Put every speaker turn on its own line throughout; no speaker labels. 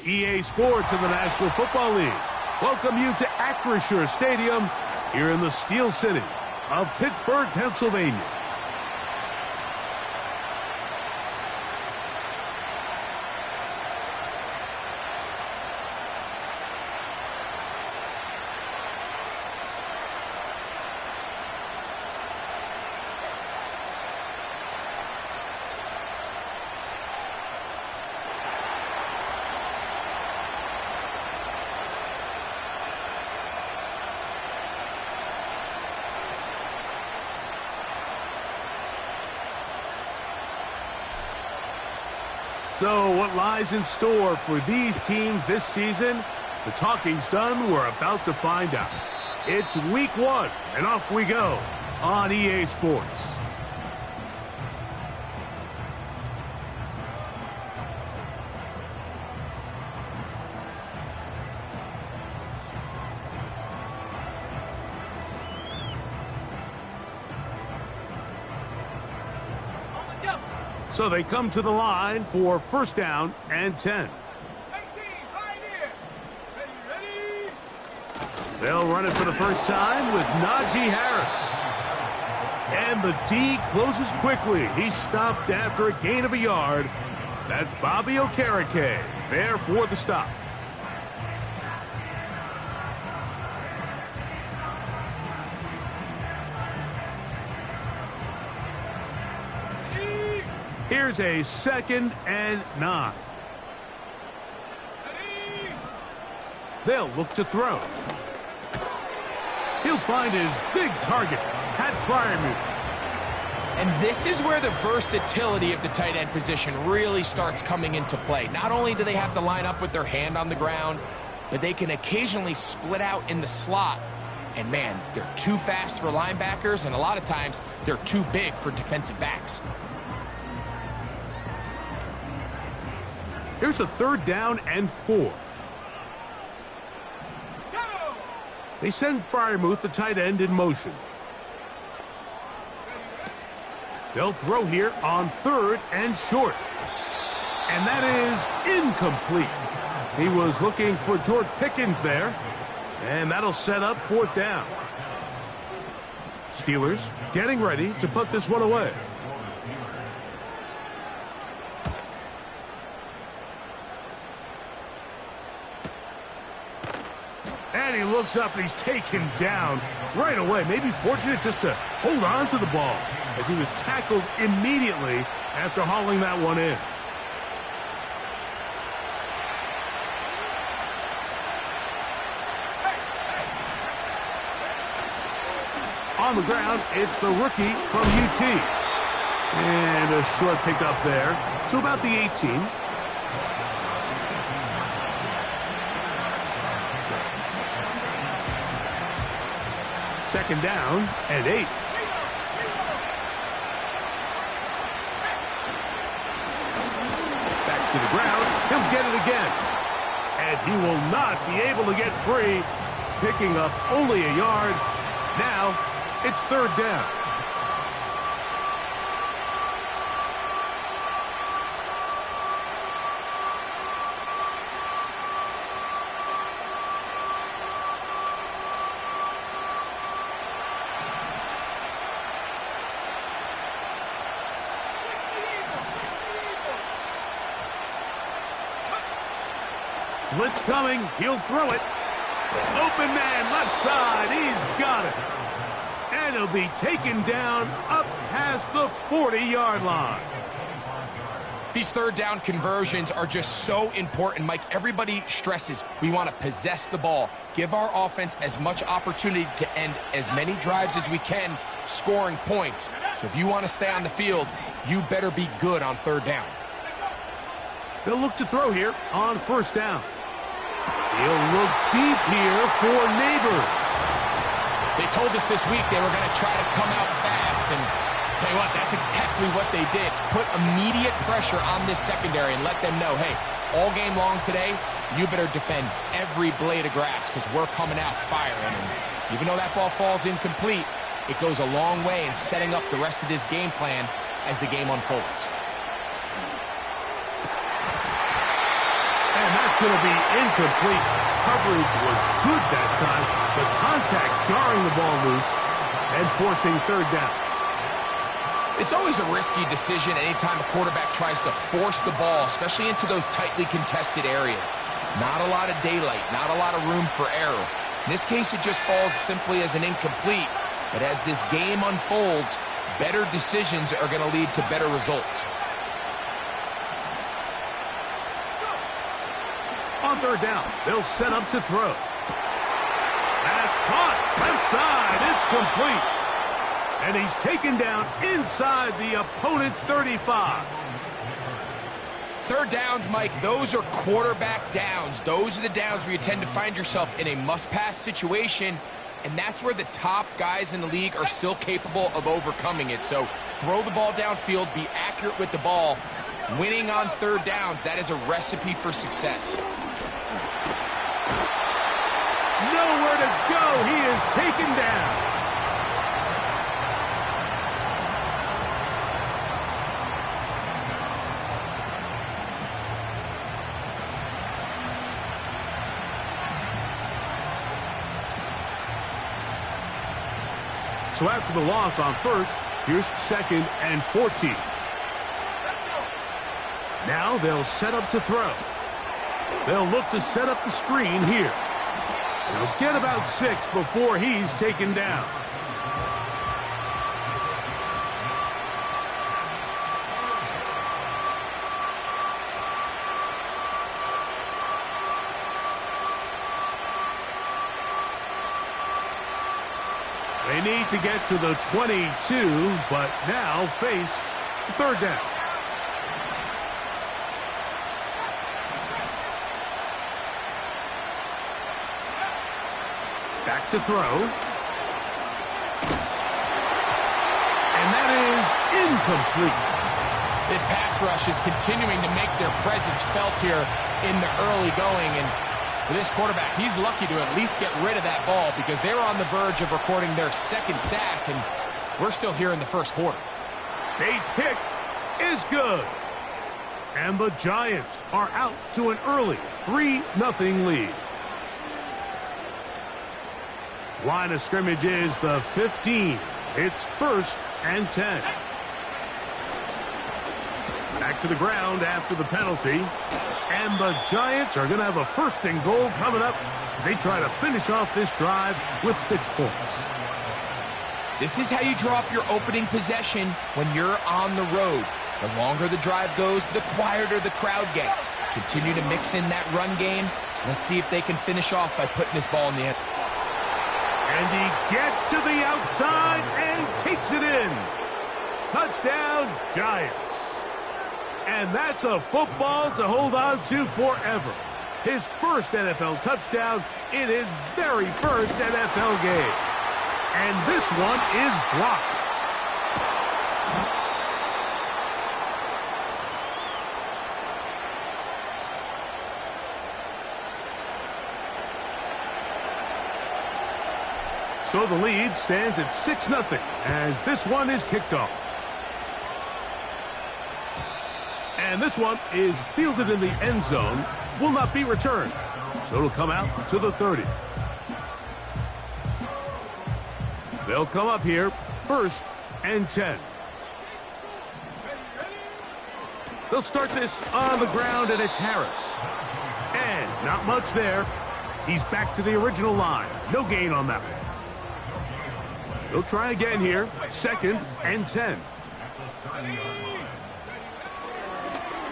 EA Sports in the National Football League welcome you to Acrisure Stadium here in the Steel City of Pittsburgh, Pennsylvania. So what lies in store for these teams this season? The talking's done. We're about to find out. It's week 1, and off we go on EA Sports. So they come to the line for first down and 10. They'll run it for the first time with Najee Harris. And the D closes quickly. He's stopped after a gain of a yard. That's Bobby Okereke there for the stop. Here's a 2nd and 9. They'll look to throw. He'll find his big target, Pat Freiermuth.
And this is where the versatility of the tight end position really starts coming into play. Not only do they have to line up with their hand on the ground, but they can occasionally split out in the slot. And man, they're too fast for linebackers, and a lot of times they're too big for defensive backs.
Here's a 3rd down and 4. They send Freiermuth, the tight end, in motion. They'll throw here on 3rd and short. And that is incomplete. He was looking for George Pickens there. And that'll set up 4th down. Steelers getting ready to put this one away. And he looks up and he's taken down right away. Maybe fortunate just to hold on to the ball as he was tackled immediately after hauling that one in. On the ground, it's the rookie from UT. And a short pickup there to about the 18. Second down and 8. Back to the ground. He'll get it again. And he will not be able to get free. Picking up only a yard. Now it's 3rd down. Blitz coming. He'll throw it. Open man, left side. He's got it. And he'll be taken down up past the 40-yard line.
These 3rd down conversions are just so important, Mike. Everybody stresses we want to possess the ball, give our offense as much opportunity to end as many drives as we can, scoring points. So if you want to stay on the field, you better be good on 3rd down.
They'll look to throw here on 1st down. He'll look deep here for Neighbors.
They told us this week they were going to try to come out fast, and tell you what, that's exactly what they did. Put immediate pressure on this secondary and let them know, hey, all game long today, you better defend every blade of grass because we're coming out firing. And even though that ball falls incomplete, it goes a long way in setting up the rest of this game plan as the game unfolds.
And that's going to be incomplete. Coverage was good that time. The contact jarring the ball loose and forcing third down.
It's always a risky decision anytime a quarterback tries to force the ball, especially into those tightly contested areas. Not a lot of daylight, not a lot of room for error. In this case, it just falls simply as an incomplete. But as this game unfolds, better decisions are going to lead to better results.
On third down, they'll set up to throw. That's caught. Left side. It's complete. And he's taken down inside the opponent's 35.
Third downs, Mike, those are quarterback downs. Those are the downs where you tend to find yourself in a must-pass situation, and that's where the top guys in the league are still capable of overcoming it. So throw the ball downfield, be accurate with the ball. Winning on third downs, that is a recipe for success.
Nowhere to go. He is taken down. So after the loss on first, here's 2nd and 14. Now they'll set up to throw. They'll look to set up the screen here. They'll get about 6 before he's taken down. They need to get to the 22, but now face third down. Back to throw. And that is incomplete.
This pass rush is continuing to make their presence felt here in the early going, and for this quarterback, he's lucky to at least get rid of that ball because they're on the verge of recording their 2nd sack, and we're still here in the first quarter.
Bates' kick is good. And the Giants are out to an early 3-0 lead. Line of scrimmage is the 15. It's 1st and 10. Back to the ground after the penalty. And the Giants are going to have a 1st and goal coming up as they try to finish off this drive with 6 points.
This is how you draw up your opening possession when you're on the road. The longer the drive goes, the quieter the crowd gets. Continue to mix in that run game. Let's see if they can finish off by putting this ball in the end.
And he gets to the outside and takes it in. Touchdown, Giants. And that's a football to hold on to forever. His first NFL touchdown in his very first NFL game. And this one is blocked. So the lead stands at 6-0 as this one is kicked off. And this one is fielded in the end zone, will not be returned. So it'll come out to the 30. They'll come up here, 1st and 10. They'll start this on the ground, and it's Harris. And not much there. He's back to the original line. No gain on that one. They'll try again here, 2nd and 10.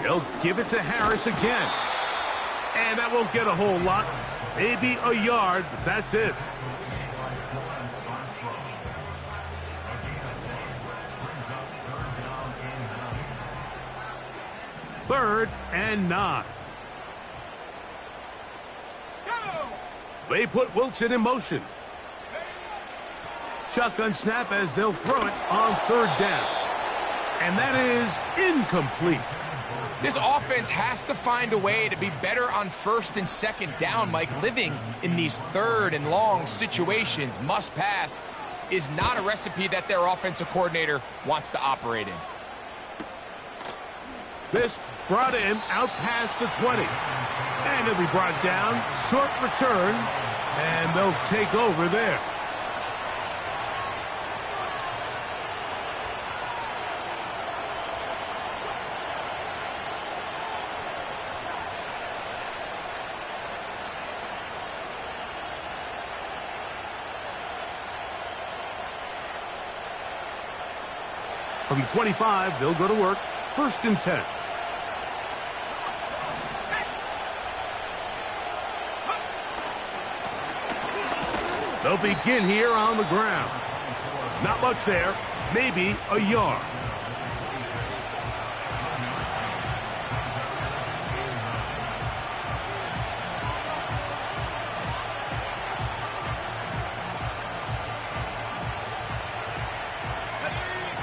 They'll give it to Harris again. And that won't get a whole lot. Maybe a yard, but that's it. Third and 9. They put Wilson in motion. Shotgun snap as they'll throw it on 3rd down. And that is incomplete.
This offense has to find a way to be better on 1st and 2nd down, Mike. Living in these 3rd and long situations, must pass, is not a recipe that their offensive coordinator wants to operate in.
This brought him out past the 20. And And he'll be brought down. Short return. And they'll take over there. From the 25, they'll go to work. 1st and 10. They'll begin here on the ground. Not much there. Maybe a yard.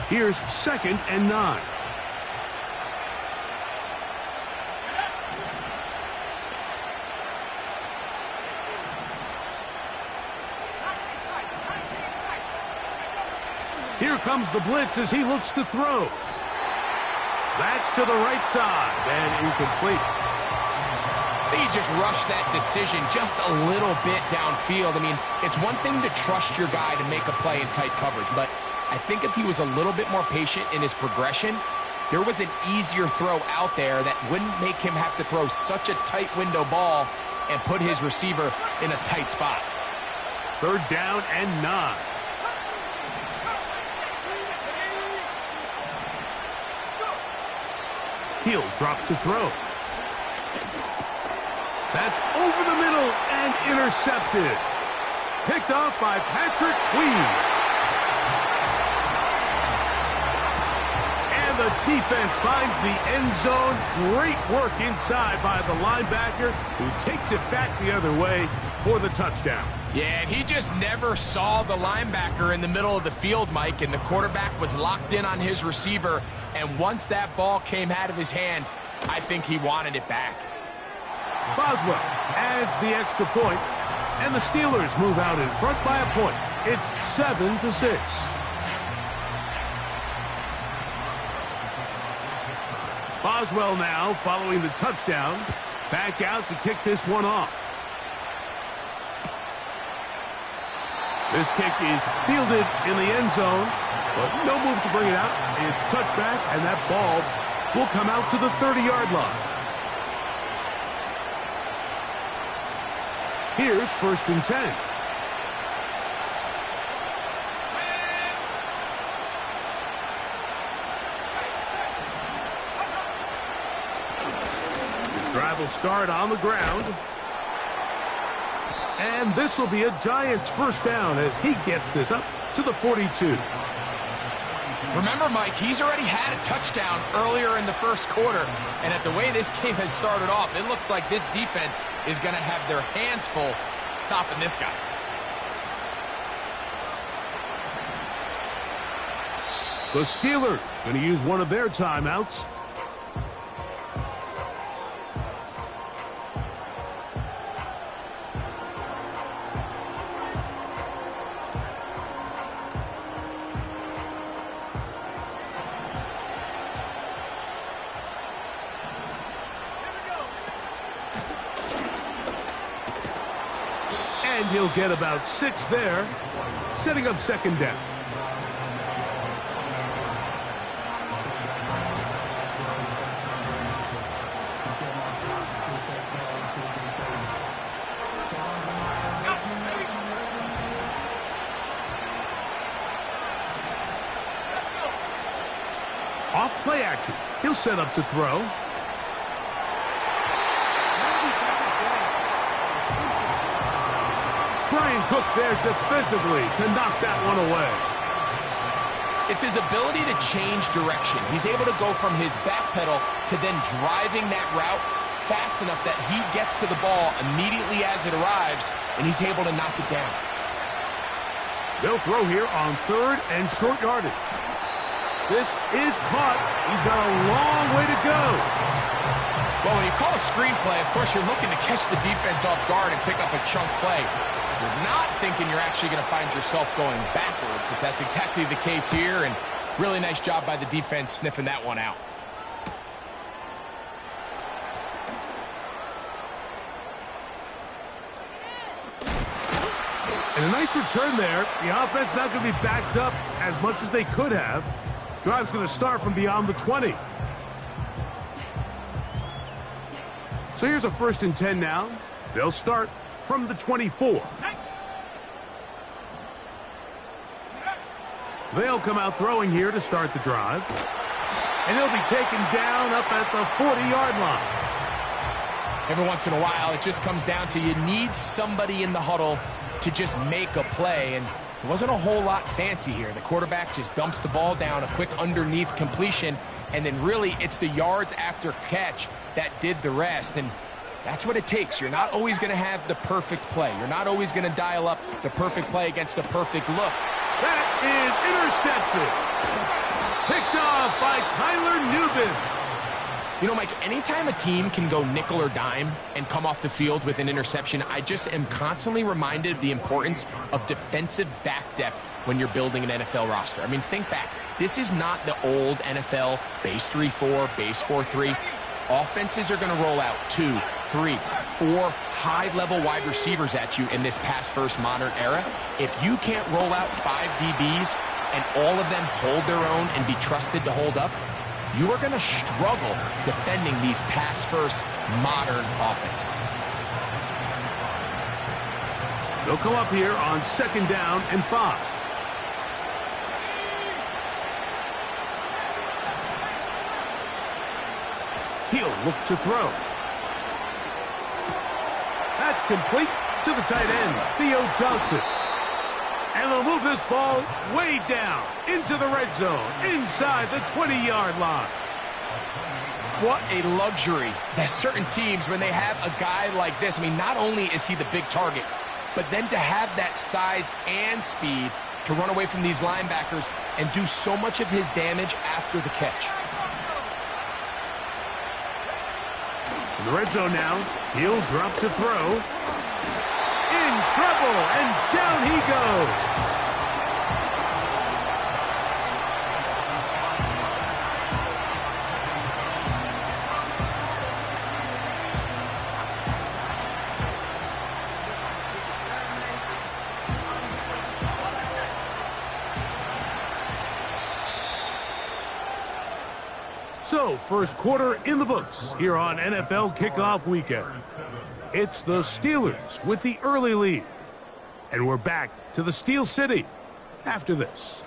Here's 2nd and 9. Here comes the blitz as he looks to throw. That's to the right side and incomplete.
I think he just rushed that decision just a little bit downfield. I mean, it's one thing to trust your guy to make a play in tight coverage, but I think if he was a little bit more patient in his progression, there was an easier throw out there that wouldn't make him have to throw such a tight window ball and put his receiver in a tight spot.
3rd down and 9. He'll drop to throw. That's over the middle and intercepted. Picked off by Patrick Queen. And the defense finds the end zone. Great work inside by the linebacker, who takes it back the other way for the touchdown.
Yeah, and he just never saw the linebacker in the middle of the field, Mike, and the quarterback was locked in on his receiver, and once that ball came out of his hand, I think he wanted it back.
Boswell adds the extra point, and the Steelers move out in front by a point. It's 7-6. Boswell now following the touchdown. Back out to kick this one off. This kick is fielded in the end zone, but no move to bring it out. It's touchback, and that ball will come out to the 30-yard line. Here's 1st and 10. His drive will start on the ground. And this will be a Giants 1st down as he gets this up to the 42.
Remember, Mike, he's already had a touchdown earlier in the 1st quarter, and at the way this game has started off, it looks like this defense is going to have their hands full stopping this guy.
The Steelers going to use one of their timeouts. And he'll get about 6 there, setting up 2nd down. Off play action. He'll set up to throw. Brian Cook there defensively to knock that one away.
It's his ability to change direction. He's able to go from his back pedal to then driving that route fast enough that he gets to the ball immediately as it arrives, and he's able to knock it down.
They'll throw here on 3rd and short yardage. This is caught. He's got a long way to go.
Well, when you call a screenplay, of course, you're looking to catch the defense off guard and pick up a chunk play. You're not thinking you're actually going to find yourself going backwards, but that's exactly the case here, and really nice job by the defense sniffing that one out.
And a nice return there. The offense not going to be backed up as much as they could have. Drive's going to start from beyond the 20. So here's a 1st and 10 now. They'll start from the 24. They'll come out throwing here to start the drive. And he'll be taken down up at the 40-yard line.
Every once in a while, it just comes down to you need somebody in the huddle to just make a play, and it wasn't a whole lot fancy here. The quarterback just dumps the ball down, a quick underneath completion, and then really it's the yards after catch that did the rest, and that's what it takes. You're not always going to have the perfect play. You're not always going to dial up the perfect play against the perfect look.
That is intercepted. Picked off by Tyler Nubin.
You know, Mike, anytime a team can go nickel or dime and come off the field with an interception, I just am constantly reminded of the importance of defensive back depth when you're building an NFL roster. I mean, think back. This is not the old NFL base 3-4, base 4-3. Offenses are going to roll out 2, 3, 4 high-level wide receivers at you in this pass-first modern era. If you can't roll out 5 DBs and all of them hold their own and be trusted to hold up, you are going to struggle defending these pass-first modern offenses.
They'll come up here on 2nd down and 5. He'll look to throw. That's complete to the tight end, Theo Johnson. And they'll move this ball way down into the red zone, inside the 20-yard line.
What a luxury that certain teams, when they have a guy like this, I mean, not only is he the big target, but then to have that size and speed to run away from these linebackers and do so much of his damage after the catch.
In the red zone now, he'll drop to throw. In trouble, and down he goes. So, first quarter in the books here on NFL Kickoff Weekend. It's the Steelers with the early lead. And we're back to the Steel City after this.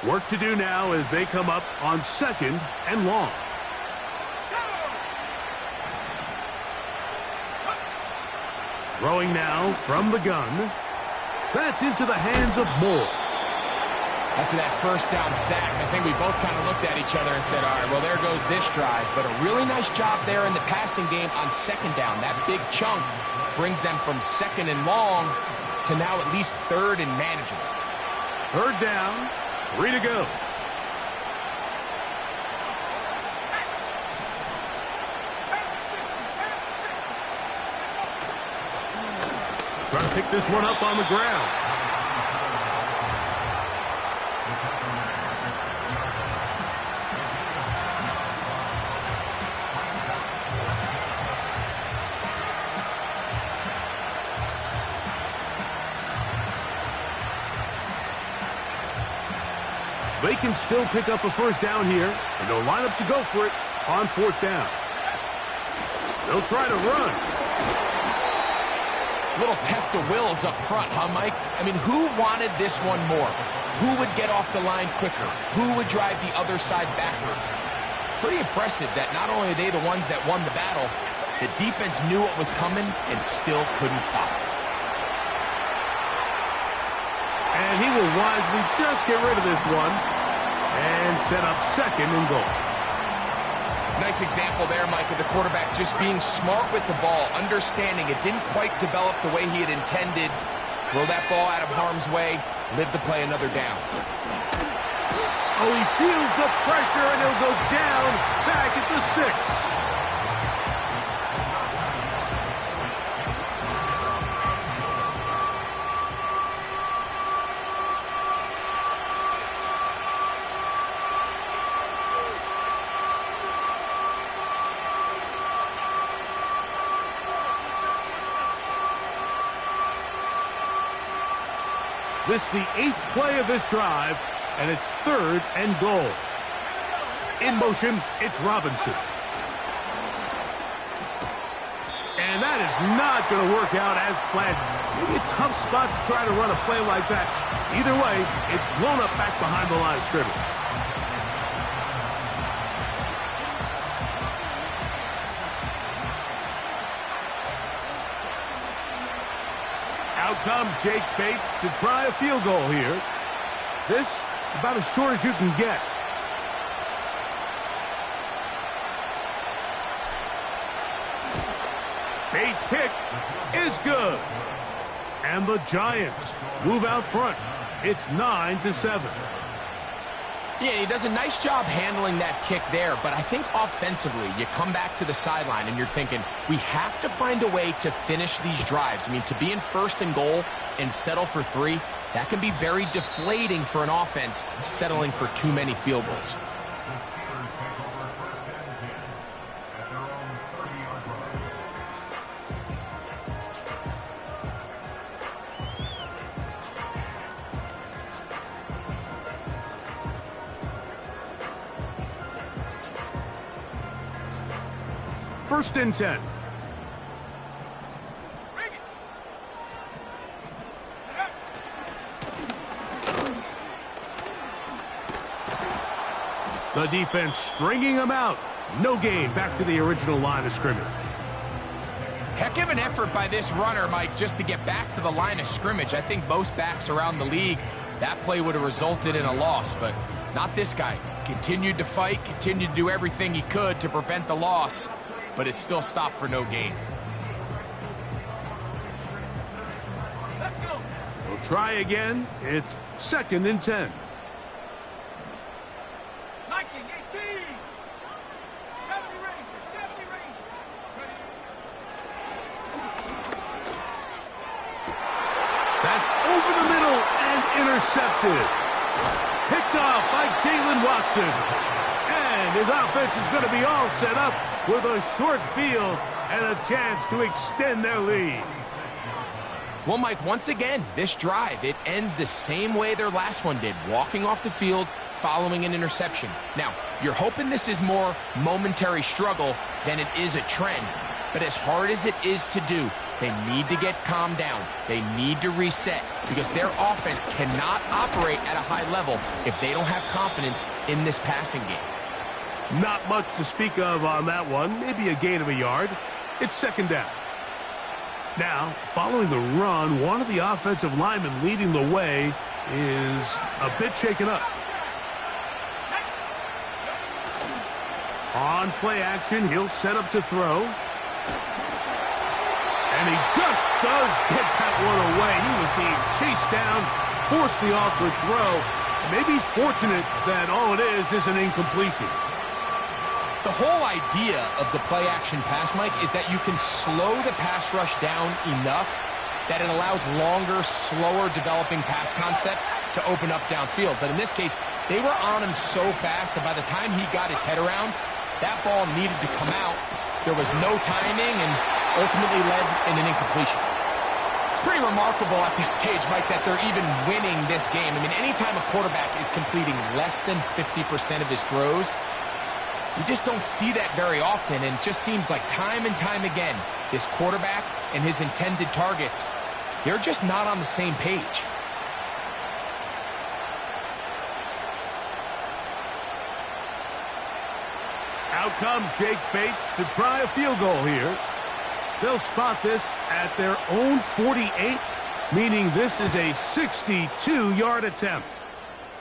Work to do now as they come up on 2nd and long. Throwing now from the gun. That's into the hands of Moore.
After that first down sack, I think we both kind of looked at each other and said, all right, well, there goes this drive. But a really nice job there in the passing game on 2nd down. That big chunk brings them from 2nd and long to now at least 3rd and manageable.
3rd down, 3 to go. Trying to pick this one up on the ground. They can still pick up a first down here, and they'll line up to go for it on 4th down. They'll try to run.
Little test of wills up front, huh, Mike? I mean, who wanted this one more? Who would get off the line quicker? Who would drive the other side backwards? Pretty impressive that not only are they the ones that won the battle, the defense knew what was coming and still couldn't stop it.
And he will wisely just get rid of this one and set up 2nd and goal.
Nice example there, Mike, of the quarterback just being smart with the ball, understanding it didn't quite develop the way he had intended. Throw that ball out of harm's way, live to play another down.
Oh, he feels the pressure, and he'll go down back at the 6. This is the 8th play of this drive, and it's 3rd and goal. In motion, it's Robinson. And that is not going to work out as planned. Maybe a tough spot to try to run a play like that. Either way, it's blown up back behind the line of scrimmage. Out comes Jake Bates to try a field goal here. This, about as short as you can get. Bates' kick is good. And the Giants move out front. It's 9-7.
Yeah, he does a nice job handling that kick there, but I think offensively, you come back to the sideline and you're thinking, we have to find a way to finish these drives. I mean, to be in 1st and goal and settle for 3, that can be very deflating for an offense settling for too many field goals.
First and 10. The defense stringing them out. No gain back to the original line of scrimmage.
Heck of an effort by this runner, Mike, just to get back to the line of scrimmage. I think most backs around the league, that play would have resulted in a loss, but not this guy. Continued to fight, continued to do everything he could to prevent the loss, but it still stopped for no gain.
Let's go. We'll try again. It's 2nd and 10.
19-18. 70 Rangers. 70 Rangers. Ready.
That's over the middle and intercepted. Picked off by Jalen Watson. And his offense is going to be all set up with a short field and a chance to extend their lead.
Well, Mike, once again, this drive, it ends the same way their last one did, walking off the field following an interception. Now, you're hoping this is more momentary struggle than it is a trend, but as hard as it is to do, they need to get calmed down. They need to reset because their offense cannot operate at a high level if they don't have confidence in this passing game.
Not much to speak of on that one. Maybe a gain of a yard. It's 2nd down. Now, following the run, one of the offensive linemen leading the way is a bit shaken up. On play action, he'll set up to throw. And he just does get that one away. He was being chased down, forced the awkward throw. Maybe he's fortunate that all it is an incompletion.
The whole idea of the play-action pass, Mike, is that you can slow the pass rush down enough that it allows longer, slower developing pass concepts to open up downfield. But in this case, they were on him so fast that by the time he got his head around, that ball needed to come out. There was no timing and ultimately led in an incompletion. It's pretty remarkable at this stage, Mike, that they're even winning this game. I mean, anytime a quarterback is completing less than 50% of his throws, you just don't see that very often, and it just seems like time and time again, this quarterback and his intended targets, they're just not on the same page.
Out comes Jake Bates to try a field goal here. They'll spot this at their own 48, meaning this is a 62-yard attempt.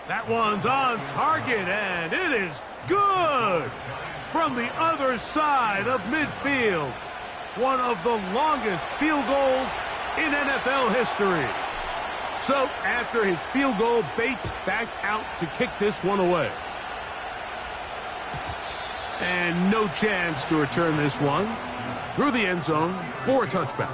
That one's on target, and it is good from the other side of midfield. One of the longest field goals in NFL history. So after his field goal, Bates back out to kick this one away. And no chance to return this one through the end zone for a touchback.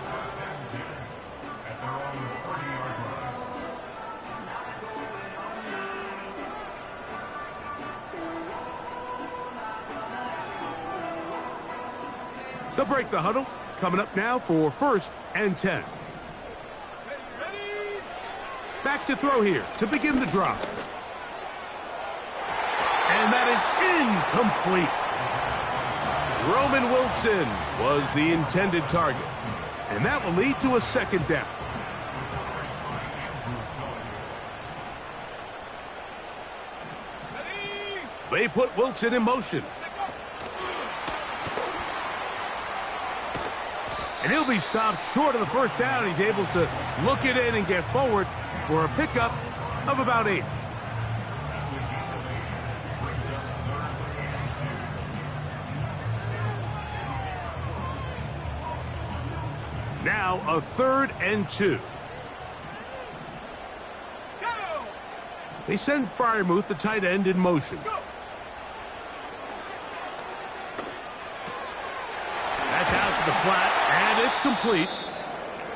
They'll break the huddle. Coming up now for 1st and 10.
Ready.
Back back to throw here to begin the drive. And that is incomplete. Roman Wilson was the intended target. And that will lead to a second down. They put Wilson in motion. And he'll be stopped short of the first down. He's able to look it in and get forward for a pickup of about 8. Now a 3rd and 2. They send Freiermuth, the tight end, in motion. That's out to the flat, and it's complete.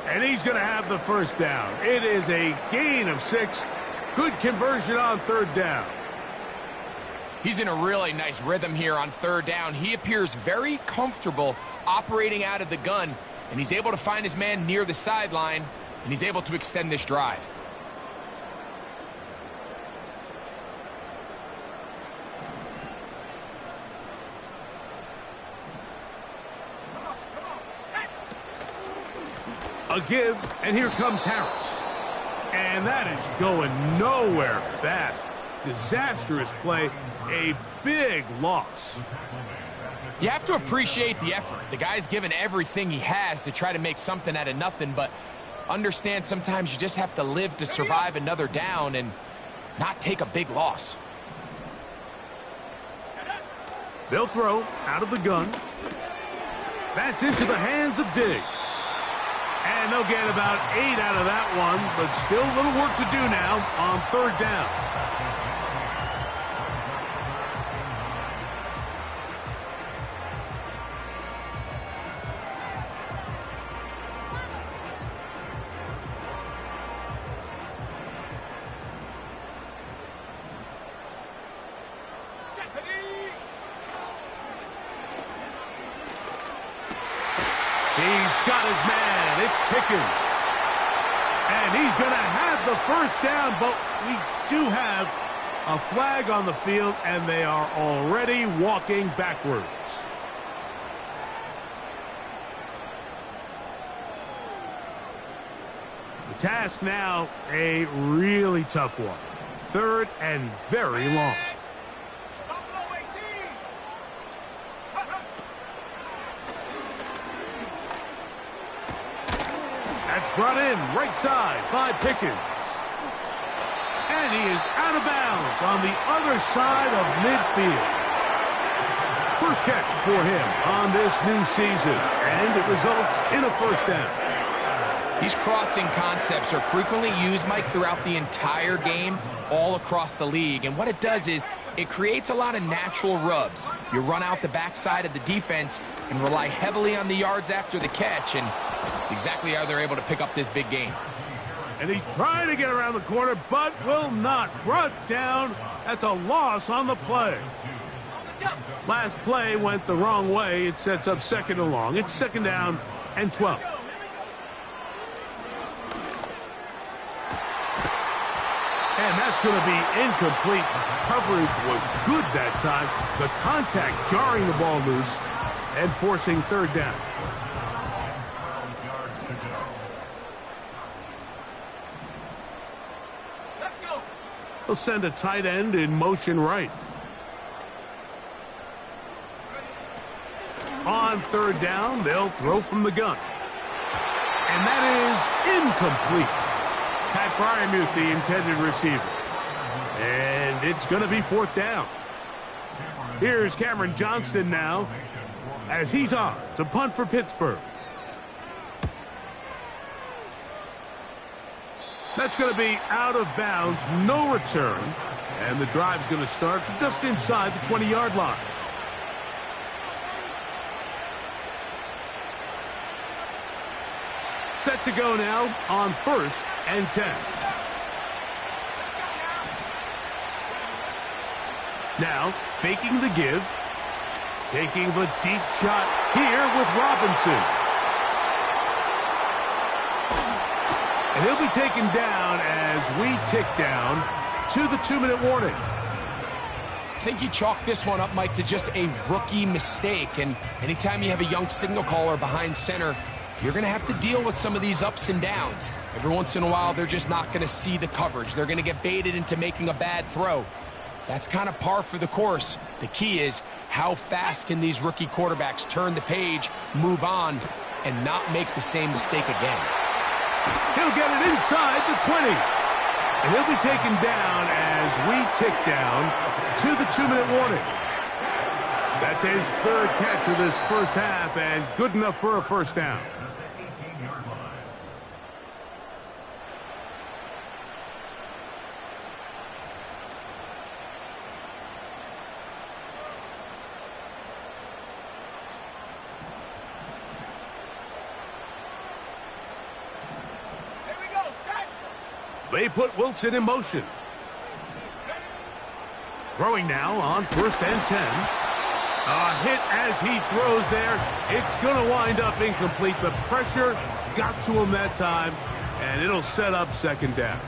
And he's going to have the first down. It is a gain of 6. Good conversion on 3rd down.
He's in a really nice rhythm here on 3rd down. He appears very comfortable operating out of the gun, and he's able to find his man near the sideline, and he's able to extend this drive.
A give, and here comes Harris. And that is going nowhere fast. Disastrous play, a big loss.
You have to appreciate the effort. The guy's given everything he has to try to make something out of nothing, but understand sometimes you just have to live to survive another down and not take a big loss.
They'll throw out of the gun. That's into the hands of Diggs. And they'll get about 8 out of that one, but still a little work to do now on 3rd down. He's got his man. It's Pickens. And he's going to have the first down, but we do have a flag on the field, and they are already walking backwards. The task now, a really tough one. 3rd and very long. That's brought in right side by Pickens. And he is out of bounds on the other side of midfield. First catch for him on this new season, and it results in a first down.
These crossing concepts are frequently used, Mike, throughout the entire game, all across the league. And what it does is it creates a lot of natural rubs. You run out the backside of the defense and rely heavily on the yards after the catch, and it's exactly how they're able to pick up this big game.
And he's trying to get around the corner, but will not. Brought down. That's a loss on the play. Last play went the wrong way. It sets up 2nd and long. It's 2nd down and 12. And that's going to be incomplete. Coverage was good that time. The contact jarring the ball loose and forcing 3rd down. They'll send a tight end in motion right. On 3rd down, they'll throw from the gun. And that is incomplete. Pat Freiermuth, the intended receiver. And it's going to be 4th down. Here's Cameron Johnston now as he's on to punt for Pittsburgh. That's going to be out of bounds, no return. And the drive's going to start from just inside the 20-yard line. Set to go now on 1st and 10. Now, faking the give. Taking the deep shot here with Robinson. And he'll be taken down as we tick down to the 2-minute warning.
I think you chalk this one up, Mike, to just a rookie mistake. And anytime you have a young signal caller behind center, you're going to have to deal with some of these ups and downs. Every once in a while, they're just not going to see the coverage. They're going to get baited into making a bad throw. That's kind of par for the course. The key is how fast can these rookie quarterbacks turn the page, move on, and not make the same mistake again.
He'll get it inside the 20. And he'll be taken down as we tick down to the 2-minute warning. That's his third catch of this first half and good enough for a first down. They put Wilson in motion. Throwing now on 1st and 10. A hit as he throws there. It's going to wind up incomplete. The pressure got to him that time, and it'll set up 2nd down.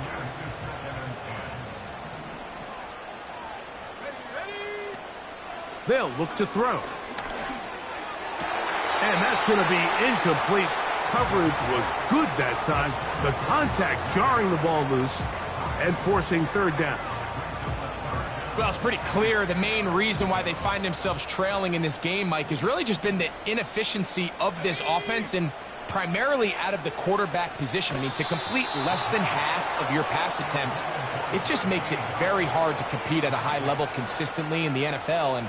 They'll look to throw. And that's going to be incomplete. Coverage was good that time. The contact jarring the ball loose and forcing 3rd down.
Well, it's pretty clear the main reason why they find themselves trailing in this game, Mike, has really just been the inefficiency of this offense and primarily out of the quarterback position. I mean, to complete less than half of your pass attempts, it just makes it very hard to compete at a high level consistently in the NFL. And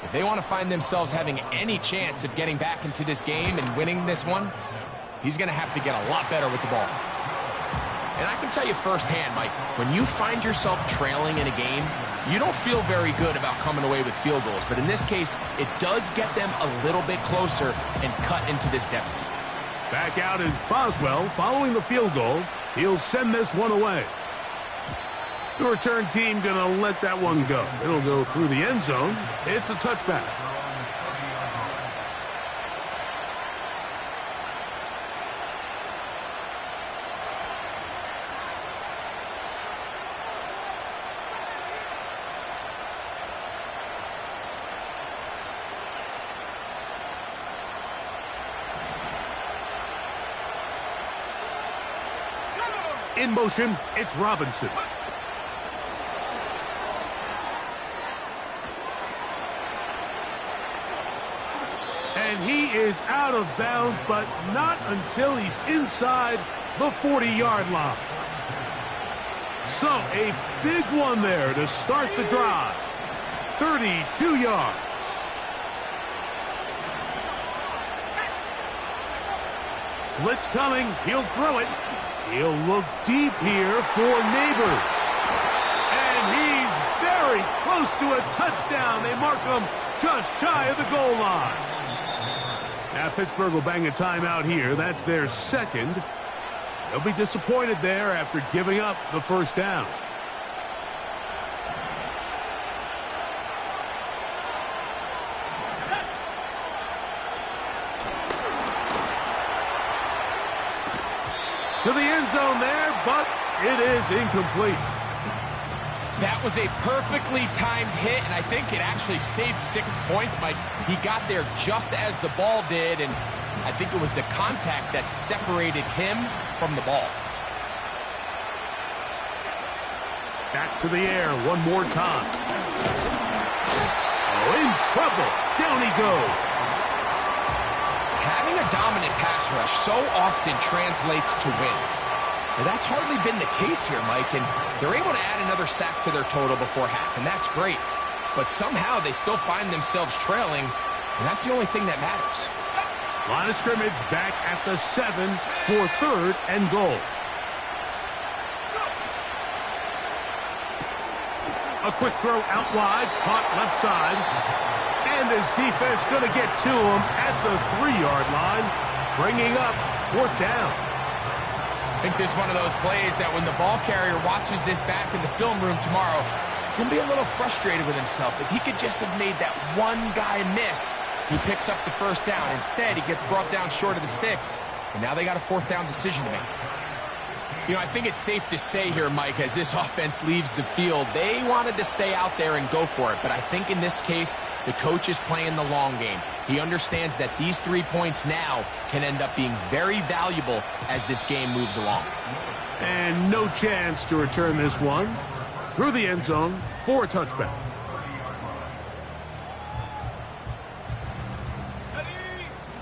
if they want to find themselves having any chance of getting back into this game and winning this one, he's going to have to get a lot better with the ball. And I can tell you firsthand, Mike, when you find yourself trailing in a game, you don't feel very good about coming away with field goals. But in this case, it does get them a little bit closer and cut into this deficit.
Back out is Boswell following the field goal. He'll send this one away. The return team going to let that one go. It'll go through the end zone. It's a touchback. In motion, it's Robinson. And he is out of bounds, but not until he's inside the 40-yard line. So a big one there to start the drive. 32 yards. Blitz coming. He'll throw it. He'll look deep here for Neighbors. And he's very close to a touchdown. They mark him just shy of the goal line. Now Pittsburgh will bang a timeout here. That's their 2nd. They'll be disappointed there after giving up the first down. To the end zone there, but it is incomplete.
That was a perfectly timed hit, and I think it actually saved 6 points, Mike. He got there just as the ball did, and I think it was the contact that separated him from the ball.
Back to the air one more time. Oh, in trouble. Down he goes.
Having a dominant pass rush so often translates to wins. Now, that's hardly been the case here, Mike, and they're able to add another sack to their total before half, and that's great. But somehow they still find themselves trailing, and that's the only thing that matters.
Line of scrimmage back at the 7 for 3rd and goal. A quick throw out wide, caught left side. And his defense going to get to him at the 3-yard line, bringing up 4th down.
I think this is one of those plays that when the ball carrier watches this back in the film room tomorrow, he's going to be a little frustrated with himself. If he could just have made that one guy miss, he picks up the first down. Instead, he gets brought down short of the sticks, and now they got a 4th down decision to make. You know, I think it's safe to say here, Mike, as this offense leaves the field, they wanted to stay out there and go for it. But I think in this case, the coach is playing the long game. He understands that these 3 points now can end up being very valuable as this game moves along.
And no chance to return this one through the end zone for a touchback.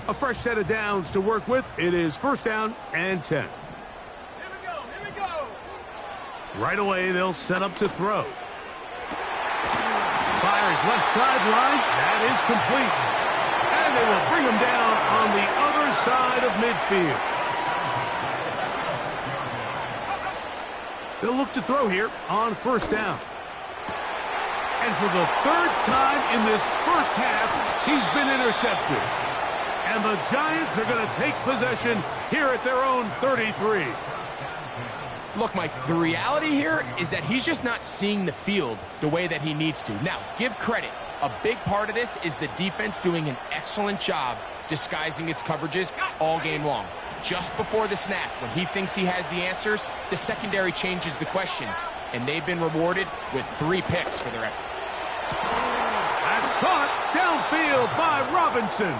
A fresh set of downs to work with. It is first down and 10.
Here we go.
Right away, they'll set up to throw. Fires left sideline. That is complete. And they will bring him down on the other side of midfield. They'll look to throw here on first down. And for the 3rd time in this first half, he's been intercepted. And the Giants are going to take possession here at their own 33.
Look, Mike, the reality here is that he's just not seeing the field the way that he needs to. Now, give credit. A big part of this is the defense doing an excellent job disguising its coverages all game long. Just before the snap, when he thinks he has the answers, the secondary changes the questions, and they've been rewarded with 3 picks for their effort.
That's caught downfield by Robinson.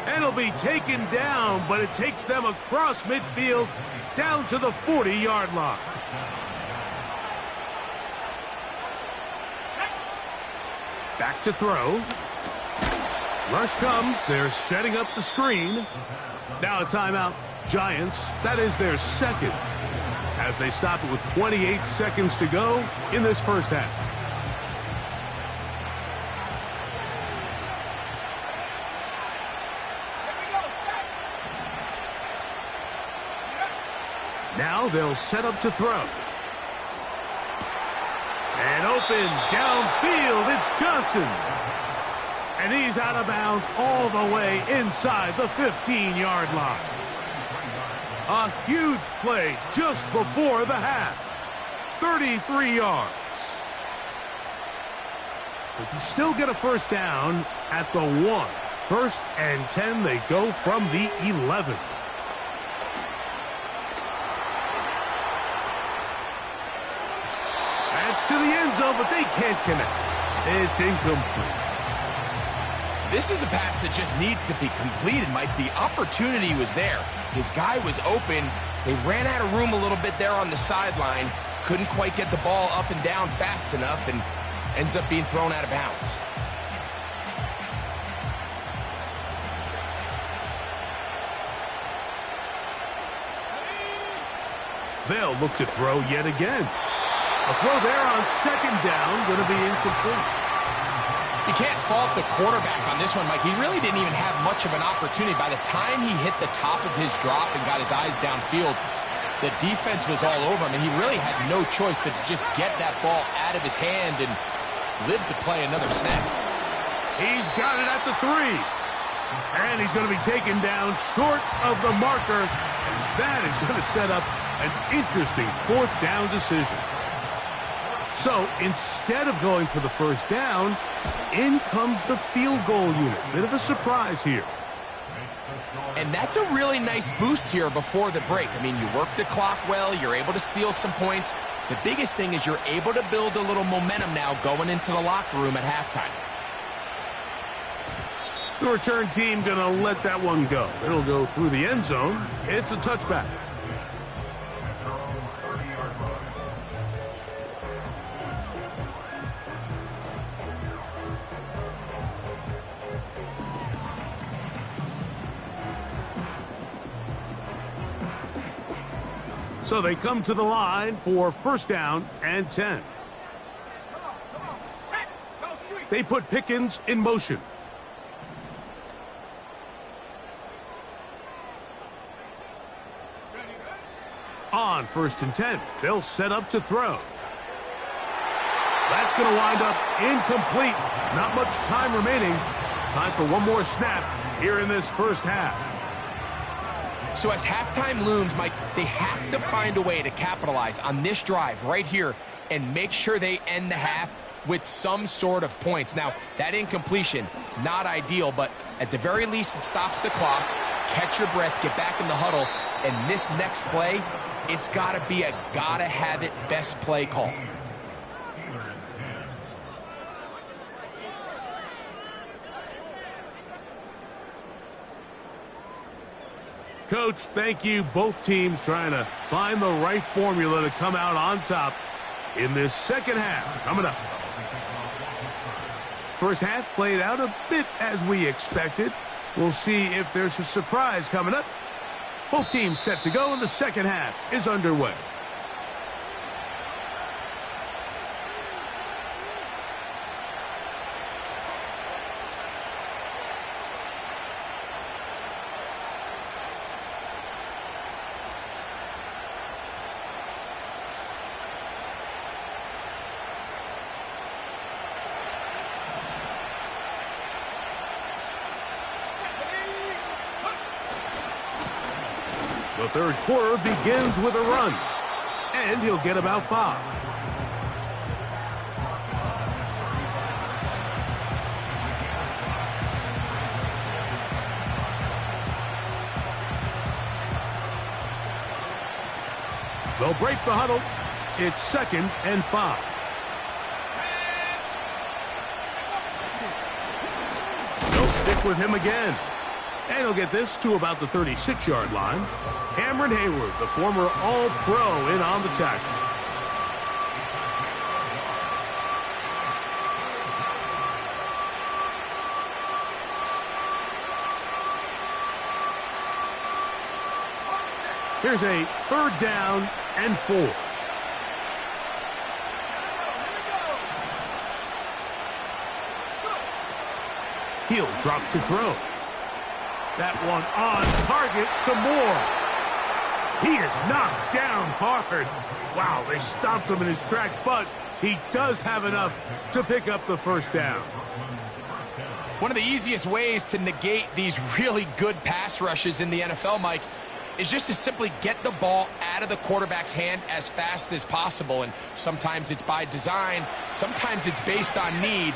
And it'll be taken down, but it takes them across midfield down to the 40-yard line. Back to throw. Rush comes. They're setting up the screen. Now a timeout. Giants, that is their 2nd, as they stop it with 28 seconds to go in this first half. Now they'll set up to throw. And open downfield, it's Johnson. And he's out of bounds all the way inside the 15-yard line. A huge play just before the half. 33 yards. They can still get a first down at the 1. 1st and 10, they go from the 11. To the end zone, but they can't connect. It's incomplete.
This is a pass that just needs to be completed, Mike. The opportunity was there. His guy was open. They ran out of room a little bit there on the sideline. Couldn't quite get the ball up and down fast enough, and ends up being thrown out of bounds.
They'll look to throw yet again. A throw there on 2nd down, going to be incomplete.
You can't fault the quarterback on this one, Mike. He really didn't even have much of an opportunity. By the time he hit the top of his drop and got his eyes downfield, the defense was all over him, and he really had no choice but to just get that ball out of his hand and live to play another snap.
He's got it at the 3. And he's going to be taken down short of the marker. And that is going to set up an interesting 4th down decision. So instead of going for the first down, in comes the field goal unit. Bit of a surprise here.
And that's a really nice boost here before the break. I mean, you work the clock well, you're able to steal some points. The biggest thing is you're able to build a little momentum now going into the locker room at halftime.
The return team going to let that one go. It'll go through the end zone. It's a touchback. So they come to the line for first down and 10. They put Pickens in motion. On 1st and 10, they'll set up to throw. That's going to wind up incomplete. Not much time remaining. Time for one more snap here in this first half.
So as halftime looms, Mike, they have to find a way to capitalize on this drive right here and make sure they end the half with some sort of points. Now, that incompletion, not ideal, but at the very least, it stops the clock. Catch your breath, get back in the huddle, and this next play it's got to be a gotta-have-it best play call.
Coach, thank you. Both teams trying to find the right formula to come out on top in this second half. Coming up. First half played out a bit as we expected. We'll see if there's a surprise coming up. Both teams set to go, and the second half is underway. The third quarter begins with a run, and he'll get about 5. They'll break the huddle. It's 2nd and 5. They'll stick with him again. And he'll get this to about the 36-yard line. Cameron Hayward, the former All-Pro, in on the tackle. Here's a 3rd down and 4. He'll drop to throw. That one on target to Moore. He is knocked down hard. Wow, they stopped him in his tracks, but he does have enough to pick up the first down.
One of the easiest ways to negate these really good pass rushes in the NFL, Mike, is just to simply get the ball out of the quarterback's hand as fast as possible. And sometimes it's by design, sometimes it's based on need.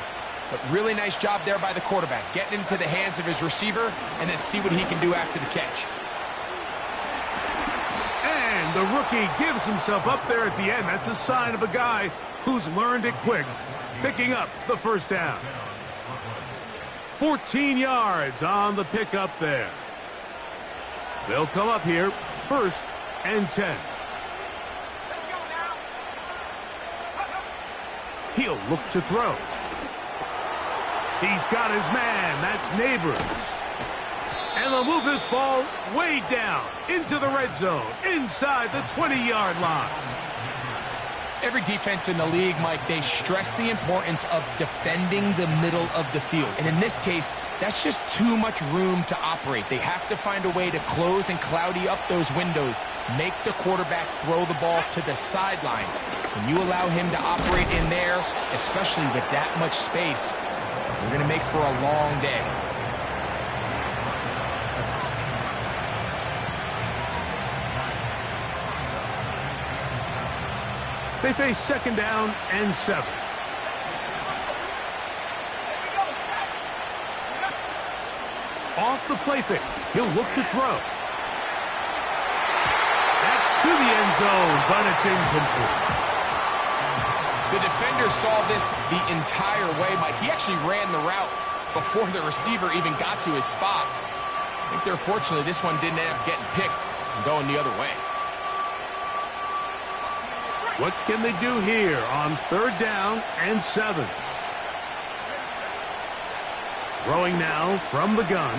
But really nice job there by the quarterback, getting into the hands of his receiver, and then see what he can do after the catch.
And the rookie gives himself up there at the end. That's a sign of a guy who's learned it quick, picking up the first down. 14 yards on the pickup there. They'll come up here, 1st and 10. He'll look to throw. He's got his man. That's Neighbors. And they'll move this ball way down into the red zone, inside the 20-yard line.
Every defense in the league, Mike, they stress the importance of defending the middle of the field. And in this case, that's just too much room to operate. They have to find a way to close and cloudy up those windows, make the quarterback throw the ball to the sidelines. When you allow him to operate in there, especially with that much space, you're going to make for a long day.
They face 2nd down and 7. Off the play fake. He'll look to throw. That's to the end zone, but it's incomplete.
The defender saw this the entire way, Mike. He actually ran the route before the receiver even got to his spot. I think they're fortunate this one didn't end up getting picked and going the other way.
What can they do here on 3rd down and 7? Throwing now from the gun.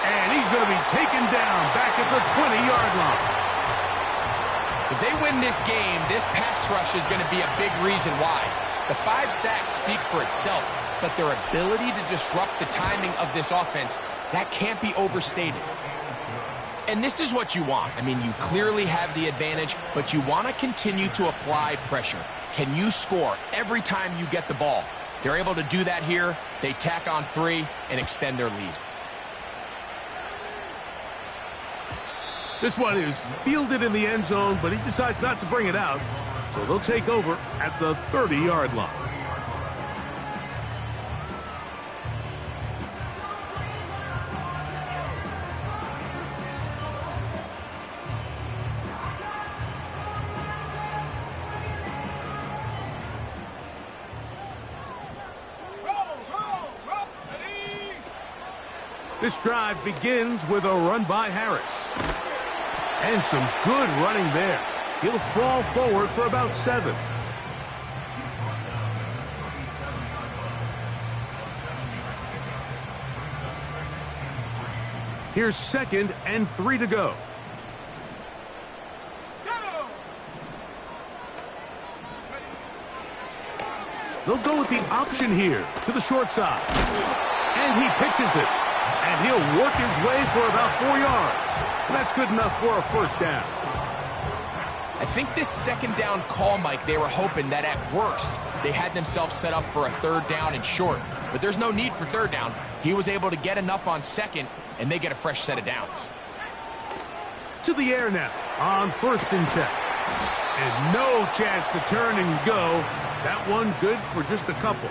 And he's going to be taken down back at the 20-yard line.
If they win this game, this pass rush is going to be a big reason why. The 5 sacks speak for itself, but their ability to disrupt the timing of this offense, that can't be overstated. And this is what you want. I mean, you clearly have the advantage, but you want to continue to apply pressure. Can you score every time you get the ball? They're able to do that here. They tack on 3 and extend their lead.
This one is fielded in the end zone, but he decides not to bring it out. So they'll take over at the 30-yard line. This drive begins with a run by Harris. And some good running there. He'll fall forward for about 7. Here's 2nd and 3 to go. They'll go with the option here to the short side. And he pitches it. And he'll work his way for about 4 yards. That's good enough for a first down.
I think this second down call, Mike, they were hoping that at worst they had themselves set up for a 3rd down and short. But there's no need for 3rd down. He was able to get enough on 2nd, and they get a fresh set of downs.
To the air now on 1st and 10. And no chance to turn and go. That one good for just a couple.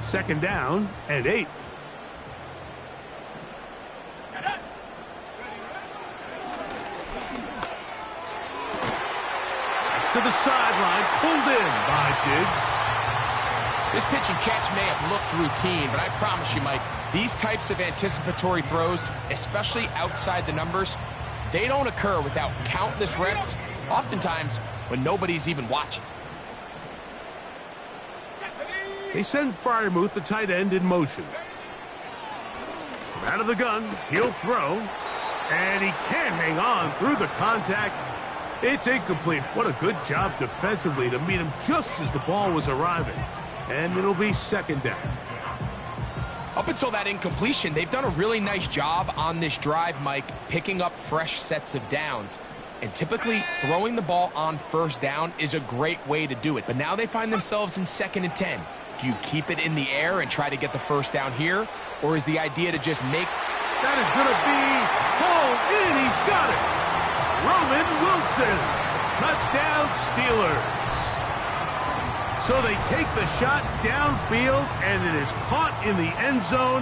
Second down and 8. To the sideline, pulled in by Diggs.
This pitch and catch may have looked routine, but I promise you, Mike, these types of anticipatory throws, especially outside the numbers, they don't occur without countless reps, oftentimes when nobody's even watching.
They send Freiermuth, the tight end, in motion. From out of the gun, he'll throw. And he can't hang on through the contact. It's incomplete. What a good job defensively to meet him just as the ball was arriving. And it'll be 2nd down.
Up until that incompletion, they've done a really nice job on this drive, Mike, picking up fresh sets of downs. And typically, throwing the ball on 1st down is a great way to do it. But now they find themselves in 2nd and 10. Do you keep it in the air and try to get the 1st down here? Or is the idea to just make...
That is going to be hauled in. He's got it. Roman Wilson. Touchdown, Steelers. So they take the shot downfield, and it is caught in the end zone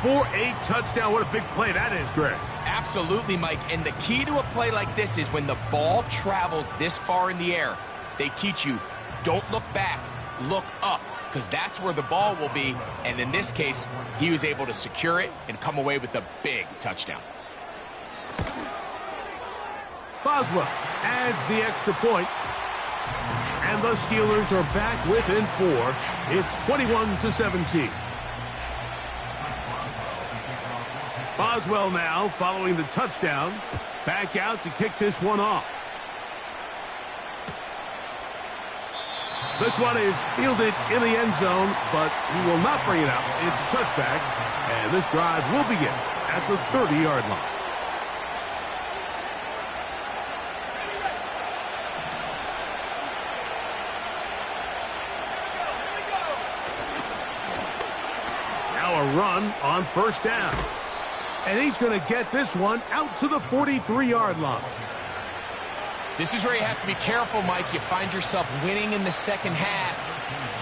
for a touchdown. What a big play that is, Greg.
Absolutely, Mike. And the key to a play like this is when the ball travels this far in the air, they teach you, don't look back, look up, because that's where the ball will be. And in this case, he was able to secure it and come away with a big touchdown.
Boswell adds the extra point. And the Steelers are back within 4. It's 21-17. Boswell now following the touchdown. Back out to kick this one off. This one is fielded in the end zone, but he will not bring it out. It's a touchback, and this drive will begin at the 30-yard line. Now a run on 1st down. And he's going to get this one out to the 43-yard line.
This is where you have to be careful, Mike. You find yourself winning in the second half.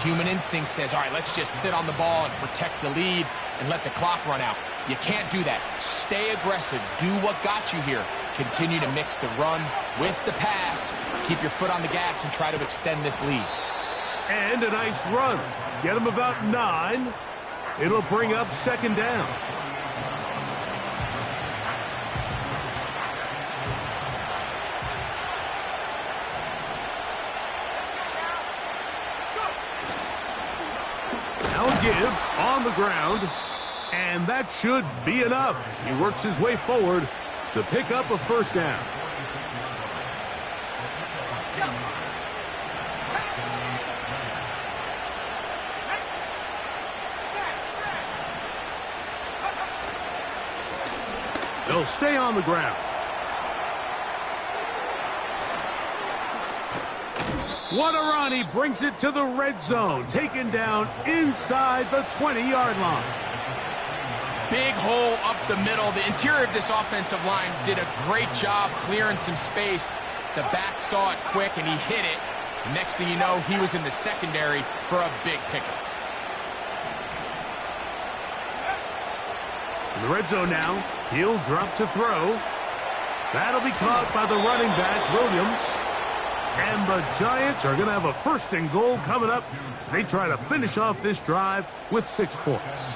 Human instinct says, all right, let's just sit on the ball and protect the lead and let the clock run out. You can't do that. Stay aggressive. Do what got you here. Continue to mix the run with the pass. Keep your foot on the gas and try to extend this lead.
And a nice run. Get him about 9. It'll bring up 2nd down. Now give on the ground, and that should be enough. He works his way forward to pick up a 1st down. They'll stay on the ground. What a run. He brings it to the red zone. Taken down inside the 20-yard line.
Big hole up the middle. The interior of this offensive line did a great job clearing some space. The back saw it quick, and he hit it. The next thing you know, he was in the secondary for a big pickup.
In the red zone now, he'll drop to throw. That'll be caught by the running back, Williams. And the Giants are going to have a 1st and goal coming up. They try to finish off this drive with 6 points.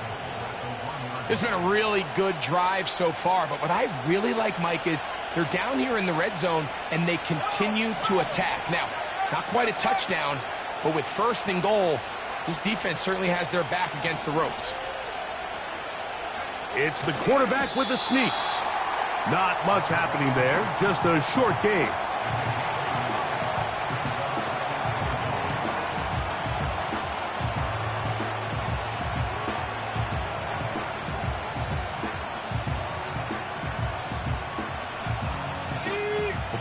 It's been a really good drive so far, but what I really like, Mike, is they're down here in the red zone, and they continue to attack. Now, not quite a touchdown, but with 1st and goal, this defense certainly has their back against the ropes.
It's the quarterback with the sneak. Not much happening there, just a short game.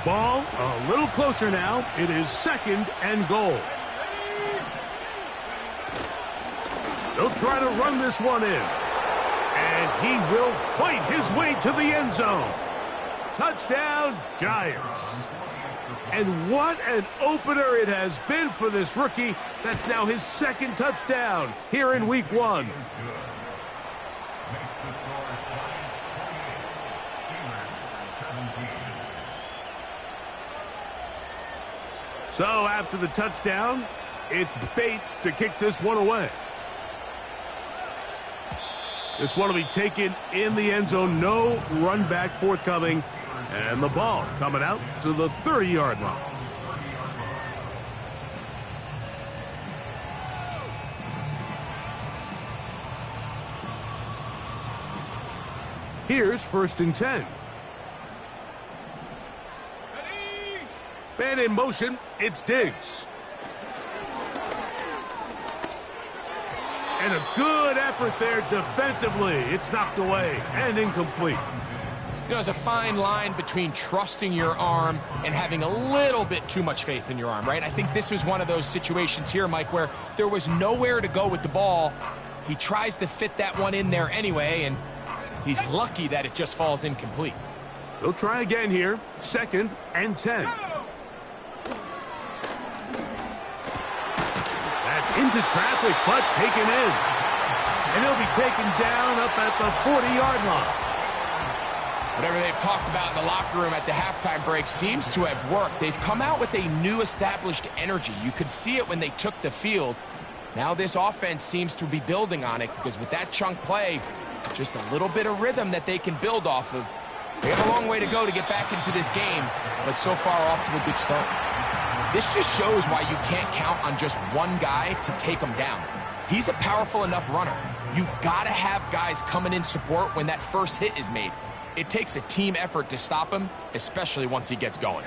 Ball a little closer now. It is 2nd and goal. They'll try to run this one in. And he will fight his way to the end zone. Touchdown, Giants. And what an opener it has been for this rookie. That's now his 2nd touchdown here in week 1. So after the touchdown, it's Bates to kick this one away. This one will be taken in the end zone. No run back forthcoming. And the ball coming out to the 30-yard line. Here's 1st and 10. Man in motion, it's Diggs. And a good effort there defensively. It's knocked away and incomplete.
You know, there's a fine line between trusting your arm and having a little bit too much faith in your arm, right? I think this was one of those situations here, Mike, where there was nowhere to go with the ball. He tries to fit that one in there anyway, and he's lucky that it just falls incomplete.
They'll try again here. 2nd and 10. Into traffic, but taken in. And he'll be taken down up at the 40-yard line.
Whatever they've talked about in the locker room at the halftime break seems to have worked. They've come out with a new established energy. You could see it when they took the field. Now this offense seems to be building on it because with that chunk play, just a little bit of rhythm that they can build off of. They have a long way to go to get back into this game, but so far off to a good start. This just shows why you can't count on just one guy to take him down. He's a powerful enough runner. You gotta have guys coming in support when that first hit is made. It takes a team effort to stop him, especially once he gets going.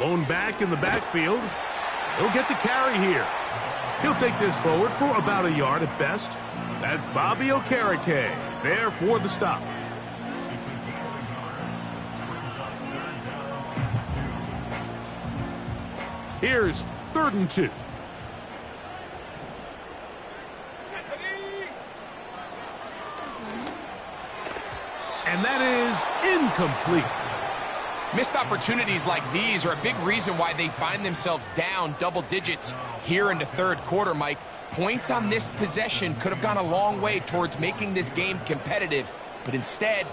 Lone back in the backfield. He'll get the carry here. He'll take this forward for about a yard at best. That's Bobby Okereke there for the stop. Here's 3rd and 2. And that is incomplete.
Missed opportunities like these are a big reason why they find themselves down double digits here in the 3rd quarter, Mike. Points on this possession could have gone a long way towards making this game competitive, but instead,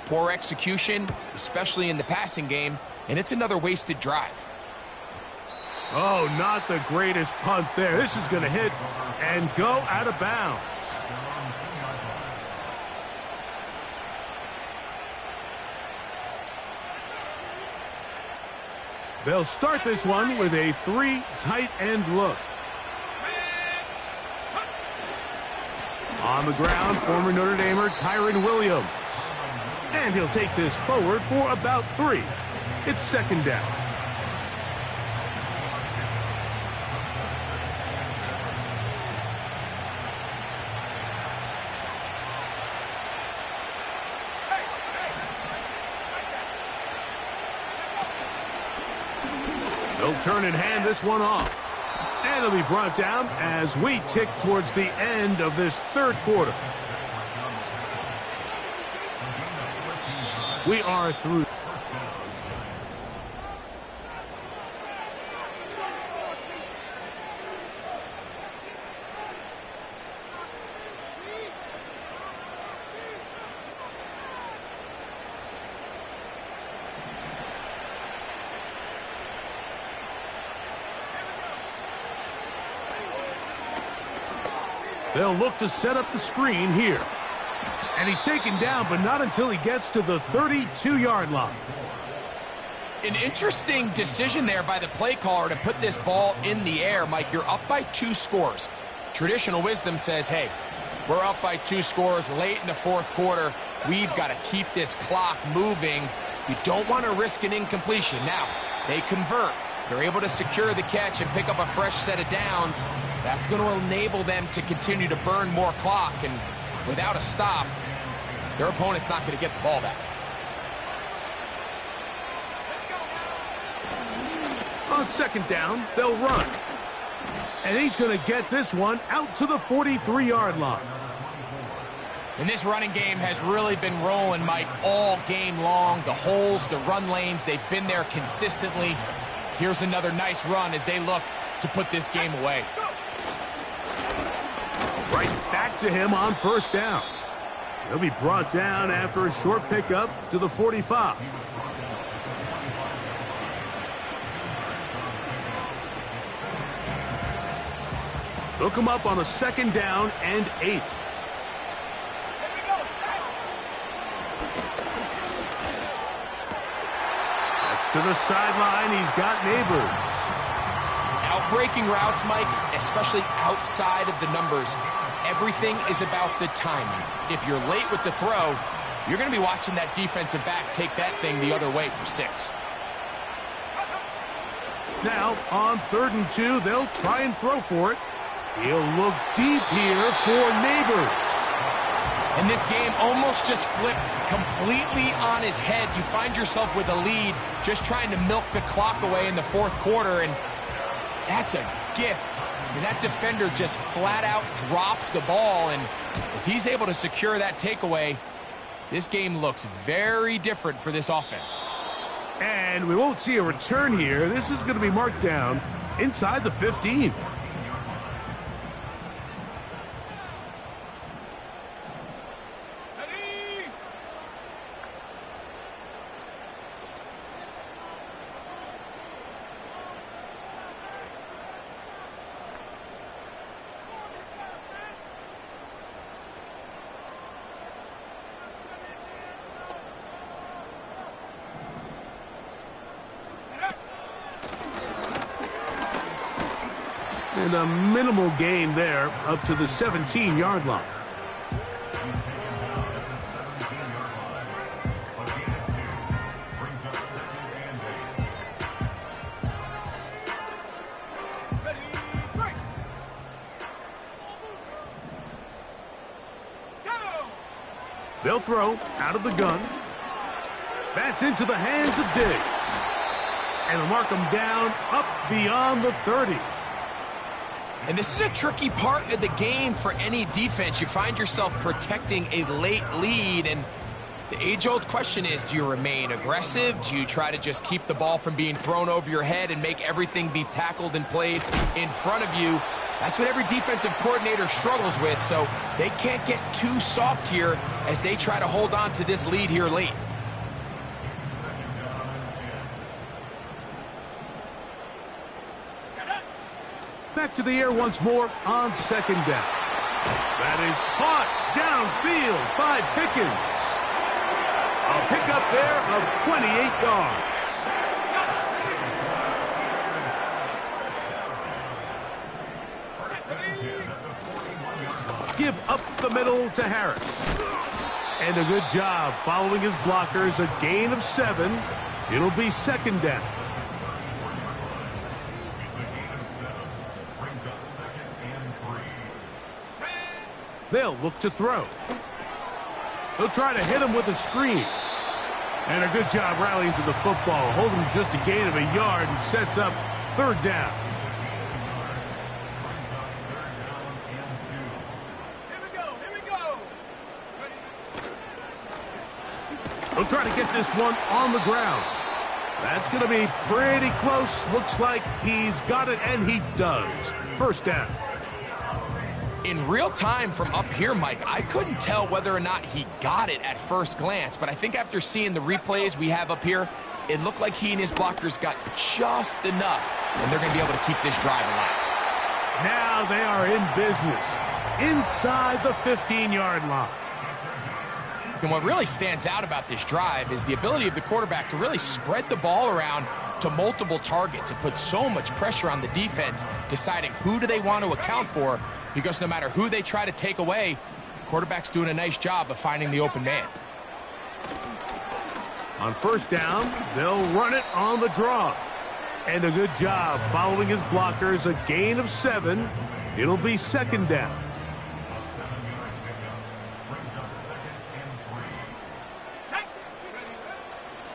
poor execution, especially in the passing game, and it's another wasted drive.
Oh, not the greatest punt there. This is going to hit and go out of bounds. They'll start this one with a 3 tight end look. On the ground, former Notre Damer Kyren Williams. And he'll take this forward for about 3. It's 2nd down. They'll turn and hand this one off. And it'll be brought down as we tick towards the end of this 3rd quarter. We are through. They'll look to set up the screen here. And he's taken down, but not until he gets to the 32-yard line.
An interesting decision there by the play caller to put this ball in the air. Mike, you're up by 2 scores. Traditional wisdom says, hey, we're up by 2 scores late in the fourth quarter. We've got to keep this clock moving. You don't want to risk an incompletion. Now, they convert. They're able to secure the catch and pick up a fresh set of downs. That's going to enable them to continue to burn more clock. And without a stop, their opponent's not going to get the ball back.
On second down, they'll run. And he's going to get this one out to the 43-yard line.
And this running game has really been rolling, Mike, all game long. The holes, the run lanes, they've been there consistently. Here's another nice run as they look to put this game away.
Right back to him on first down. He'll be brought down after a short pickup to the 45. Hook him up on a second down and 8. To the sideline, he's got Neighbors.
Outbreaking routes, Mike, especially outside of the numbers, everything is about the timing. If you're late with the throw, you're going to be watching that defensive back take that thing the other way for 6.
Now, on 3rd and 2, they'll try and throw for it. He'll look deep here for Neighbors.
And this game almost just flipped completely on his head. You find yourself with a lead, just trying to milk the clock away in the fourth quarter, and that's a gift. And that defender just flat out drops the ball, and if he's able to secure that takeaway, this game looks very different for this offense.
And we won't see a return here. This is going to be marked down inside the 15. And a minimal gain there up to the 17-yard line. They'll throw out of the gun. That's into the hands of Diggs. And they'll mark him down up beyond the 30.
And this is a tricky part of the game for any defense. You find yourself protecting a late lead, and the age-old question is, do you remain aggressive? Do you try to just keep the ball from being thrown over your head and make everything be tackled and played in front of you? That's what every defensive coordinator struggles with, so they can't get too soft here as they try to hold on to this lead here late.
Back to the air once more on second down. That is caught downfield by Pickens. A pickup there of 28 yards. Give up the middle to Harris. And a good job following his blockers. A gain of 7. It'll be second down. They'll look to throw. They'll try to hit him with a screen. And a good job rallying to the football, holding just a gain of a yard and sets up third down.
Here we go.
They'll try to get this one on the ground. That's going to be pretty close. Looks like he's got it, and he does. First down.
In real time from up here, Mike, I couldn't tell whether or not he got it at first glance, but I think after seeing the replays we have up here, it looked like he and his blockers got just enough, and they're going to be able to keep this drive alive.
Now they are in business. inside the 15-yard line.
And what really stands out about this drive is the ability of the quarterback to really spread the ball around to multiple targets. It puts so much pressure on the defense, deciding who do they want to account for, because no matter who they try to take away, the quarterback's doing a nice job of finding the open man.
On first down, they'll run it on the draw. And a good job following his blockers, a gain of 7. It'll be second down.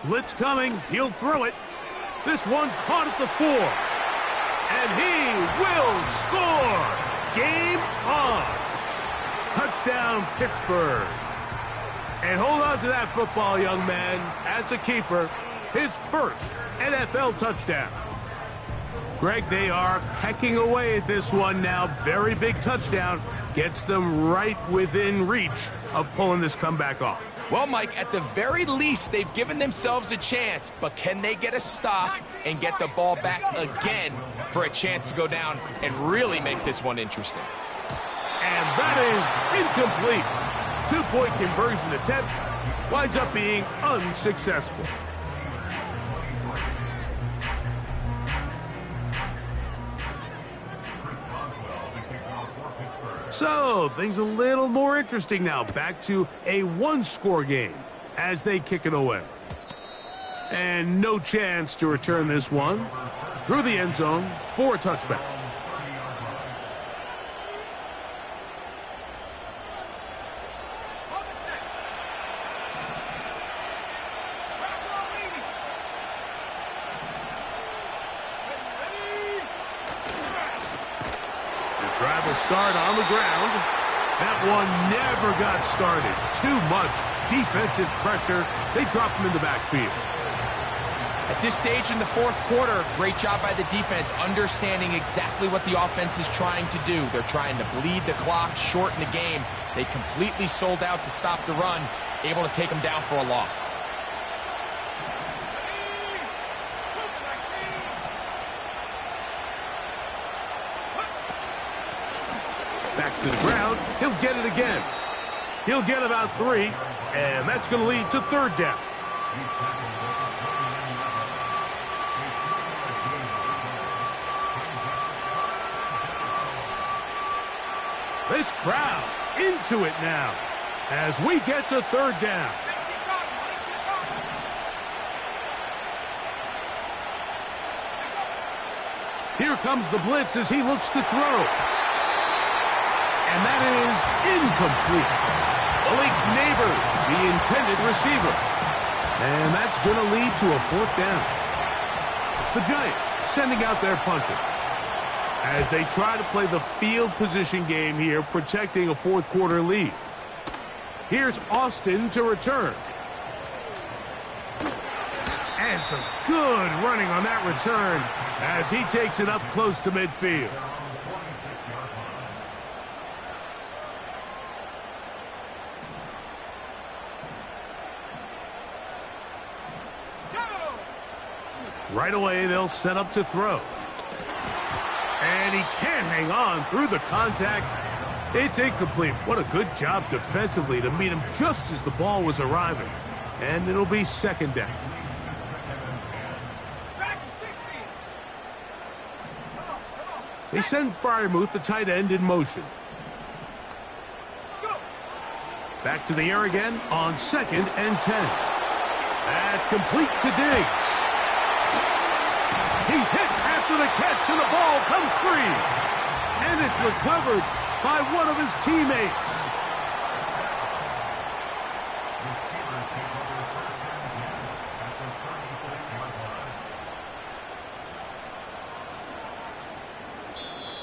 Blitz coming. He'll throw it. This one caught at the 4. And he will score. Game on. Touchdown, Pittsburgh. And hold on to that football, young man. That's a keeper. His first NFL touchdown. Greg, they are pecking away at this one now. Very big touchdown. Gets them right within reach of pulling this comeback off.
Well, Mike, at the very least, they've given themselves a chance, but can they get a stop and get the ball back again for a chance to go down and really make this one interesting?
And that is incomplete. Two-point conversion attempt winds up being unsuccessful. So, things a little more interesting now. Back to a one-score game as they kick it away. And no chance to return this one through the end zone for a touchback. Drive will start on the ground. That one never got started. Too much defensive pressure. They dropped him in the backfield.
At this stage in the fourth quarter, great job by the defense, understanding exactly what the offense is trying to do. They're trying to bleed the clock, shorten the game. They completely sold out to stop the run, able to take them down for a loss.
Back to the ground. He'll get it again. He'll get about 3, and that's going to lead to third down. This crowd into it now as we get to third down. Here comes the blitz as he looks to throw. And that is incomplete. Malik Neighbors, the intended receiver. And that's going to lead to a fourth down. The Giants sending out their punter as they try to play the field position game here, protecting a fourth quarter lead. Here's Austin to return. And some good running on that return as he takes it up close to midfield. Right away, they'll set up to throw. And he can't hang on through the contact. It's incomplete. What a good job defensively to meet him just as the ball was arriving. And it'll be second down. They send Freiermuth, the tight end, in motion. Back to the air again on 2nd and 10. That's complete to Diggs. He's hit after the catch, and the ball comes free. And it's recovered by one of his teammates.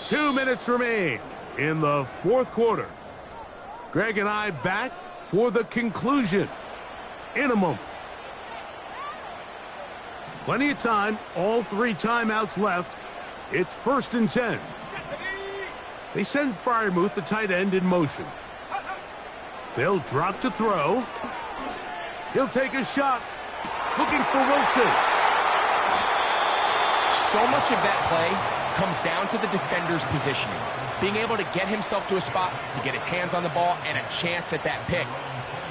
Two minutes remain in the fourth quarter. Greg and I back for the conclusion in a moment. Plenty of time, all 3 timeouts left. It's 1st and 10. They send Freiermuth, the tight end, in motion. They'll drop to throw. He'll take a shot, looking for Wilson.
So much of that play comes down to the defender's positioning. being able to get himself to a spot to get his hands on the ball and a chance at that pick.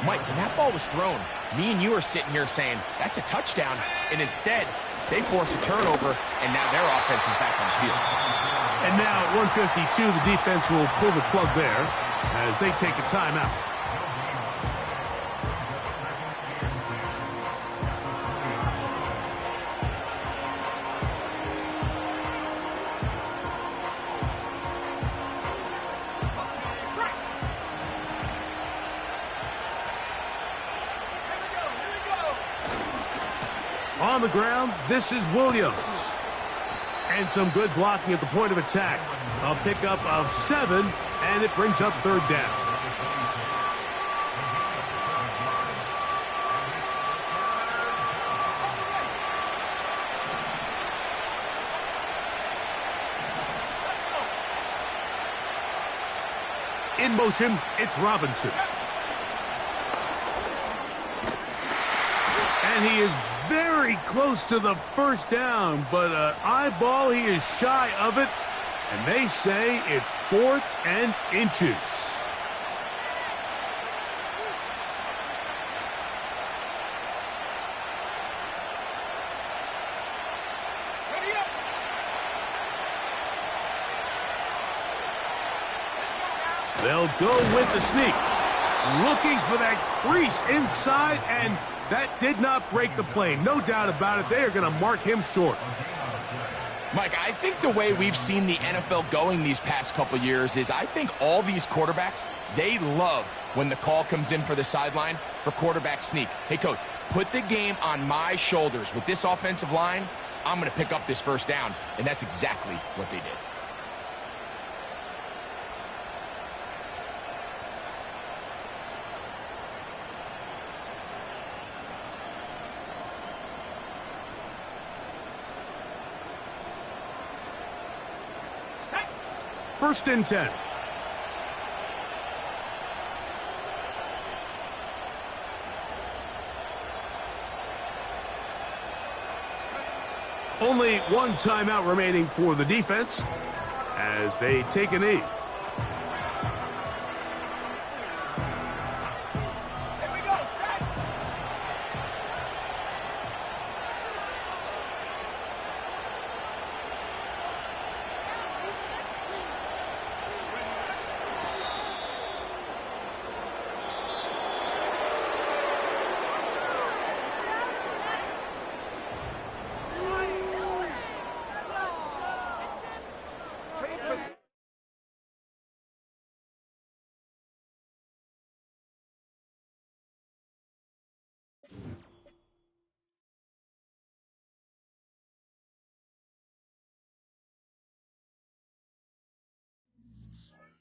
Mike, when that ball was thrown, me and you are sitting here saying, that's a touchdown, and instead, they force a turnover, and now their offense is back on the field.
And now at 1:52, the defense will pull the plug there as they take a timeout. On the ground, this is Williams. And some good blocking at the point of attack. A pickup of 7, and it brings up third down. In motion, it's Robinson. And he is very close to the first down, but eyeball, he is shy of it, and they say it's 4th and inches.
Ready up.
They'll go with the sneak. Looking for that crease inside, and that did not break the play. No doubt about it. They are going to mark him short.
Mike, I think the way we've seen the NFL going these past couple years is I think all these quarterbacks, they love when the call comes in for the sideline for quarterback sneak. Hey, coach, put the game on my shoulders. With this offensive line, I'm going to pick up this first down, and that's exactly what they did.
First and 10. Only one timeout remaining for the defense as they take a knee.